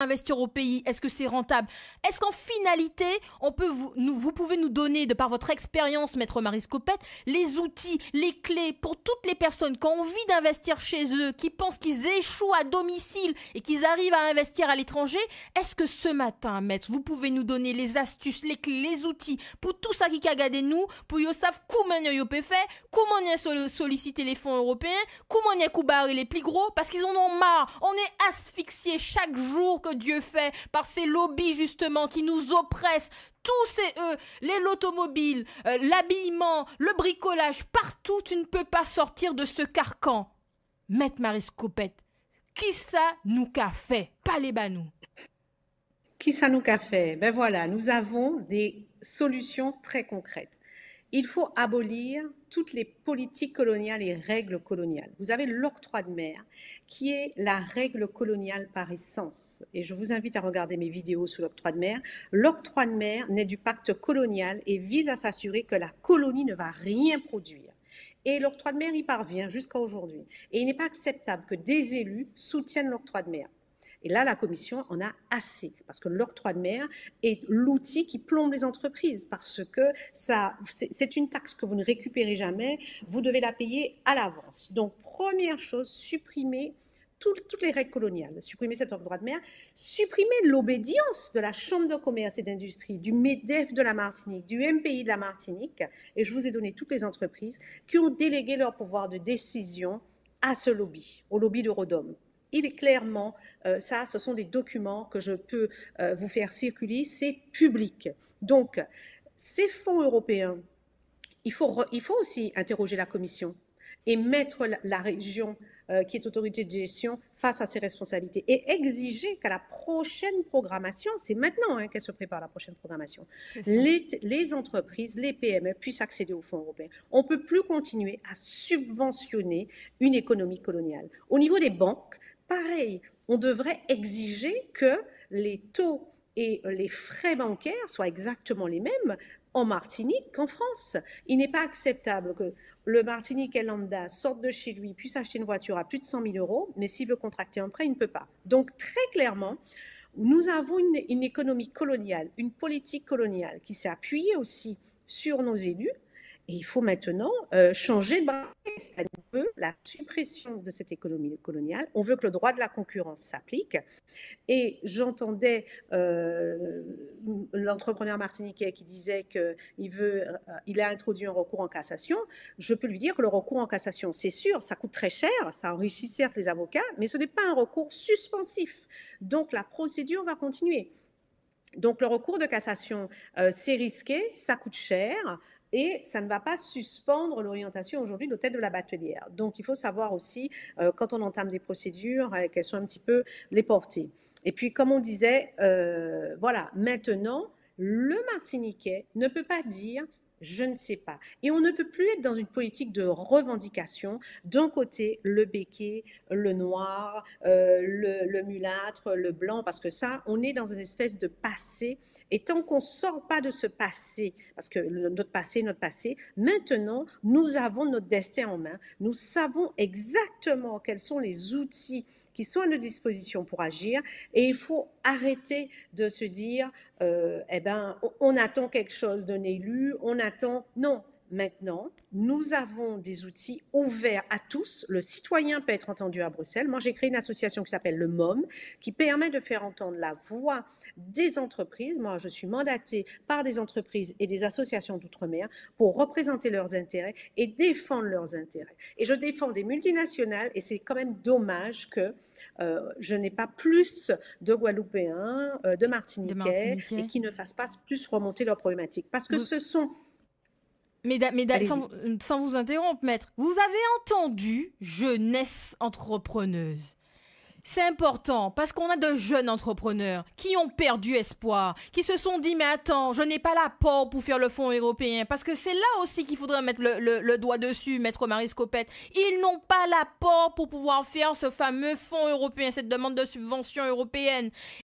investir au pays? Est-ce que c'est rentable? Est-ce qu'en finalité, vous pouvez nous donner, de par votre expérience, Maître Marie Scopette, les outils, les clés pour toutes les personnes qui ont envie d'investir chez eux, qui pensent qu'ils échouent à domicile et qu'ils arrivent à investir à l'étranger? Est-ce que ce matin, Maître, vous pouvez nous donner les astuces, les clés, les outils pour tout ça qui a gardé nous, pour qu'ils savent comment ils peuvent faire, comment ils solliciter les fonds européens, comment ils coubarrer les plus gros, parce qu'ils en ont marre. On est asphyxiés chaque jour que Dieu fait par ces lobbies justement qui nous oppressent. Tous ces l'automobile, l'habillement, le bricolage, partout tu ne peux pas sortir de ce carcan. Maître Marie Scopette, qui ça nous qu'a fait? Pas les banou. Qui ça nous qu'a fait? Ben voilà, nous avons des solutions très concrètes. Il faut abolir toutes les politiques coloniales et règles coloniales. Vous avez l'octroi de mer, qui est la règle coloniale par essence. Et je vous invite à regarder mes vidéos sur l'octroi de mer. L'octroi de mer naît du pacte colonial et vise à s'assurer que la colonie ne va rien produire. Et l'octroi de mer y parvient jusqu'à aujourd'hui. Et il n'est pas acceptable que des élus soutiennent l'octroi de mer. Et là, la Commission en a assez, parce que l'octroi de mer est l'outil qui plombe les entreprises, parce que c'est une taxe que vous ne récupérez jamais, vous devez la payer à l'avance. Donc, première chose, supprimer toutes les règles coloniales, supprimer cet octroi de mer, supprimer l'obédience de la Chambre de commerce et d'industrie, du MEDEF de la Martinique, du MPI de la Martinique, et je vous ai donné toutes les entreprises qui ont délégué leur pouvoir de décision à ce lobby, au lobby d'Eurodom. Il est clairement, ce sont des documents que je peux vous faire circuler, c'est public. Donc, ces fonds européens, il faut aussi interroger la Commission et mettre la région qui est autorité de gestion face à ses responsabilités et exiger qu'à la prochaine programmation, c'est maintenant qu'elle se prépare la prochaine programmation, les entreprises, les PME puissent accéder aux fonds européens. On ne peut plus continuer à subventionner une économie coloniale. Au niveau des banques, pareil, on devrait exiger que les taux et les frais bancaires soient exactement les mêmes en Martinique qu'en France. Il n'est pas acceptable que le Martiniquais lambda sorte de chez lui, puisse acheter une voiture à plus de 100 000 euros, mais s'il veut contracter un prêt, il ne peut pas. Donc très clairement, nous avons une économie coloniale, une politique coloniale qui s'est appuyée aussi sur nos élus. Et il faut maintenant changer de braquet. C'est-à-dire qu'on veut la suppression de cette économie coloniale. On veut que le droit de la concurrence s'applique. Et j'entendais l'entrepreneur martiniquais qui disait qu'il a introduit un recours en cassation. Je peux lui dire que le recours en cassation, c'est sûr, ça coûte très cher, ça enrichit certes les avocats, mais ce n'est pas un recours suspensif. Donc la procédure va continuer. Donc le recours de cassation, c'est risqué, ça coûte cher. Et ça ne va pas suspendre l'orientation aujourd'hui de l'hôtel de la Batelière. Donc, il faut savoir aussi, quand on entame des procédures, quelles sont un petit peu les portées. Et puis, comme on disait, voilà, maintenant, le Martiniquais ne peut pas dire « je ne sais pas ». Et on ne peut plus être dans une politique de revendication. D'un côté, le béquet, le noir, le mulâtre, le blanc, parce que ça, on est dans une espèce de passé. Et tant qu'on ne sort pas de ce passé, parce que notre passé, maintenant, nous avons notre destin en main. Nous savons exactement quels sont les outils qui sont à notre disposition pour agir. Et il faut arrêter de se dire, on attend quelque chose d'un élu, on attend... Non. Maintenant, nous avons des outils ouverts à tous. Le citoyen peut être entendu à Bruxelles. Moi, j'ai créé une association qui s'appelle le MOM, qui permet de faire entendre la voix des entreprises. Moi, je suis mandatée par des entreprises et des associations d'outre-mer pour représenter leurs intérêts et défendre leurs intérêts. Et je défends des multinationales et c'est quand même dommage que je n'ai pas plus de Guadeloupéens, de Martiniquais et qui ne fassent pas plus remonter leurs problématiques. Parce que ce sont... Mesdames, sans vous interrompre, maître, vous avez entendu jeunesse entrepreneuse. C'est important parce qu'on a de jeunes entrepreneurs qui ont perdu espoir, qui se sont dit mais attends, je n'ai pas l'apport pour faire le fonds européen, parce que c'est là aussi qu'il faudrait mettre le doigt dessus, maître Marie Scopette. Ils n'ont pas l'apport pour pouvoir faire ce fameux fonds européen, cette demande de subvention européenne.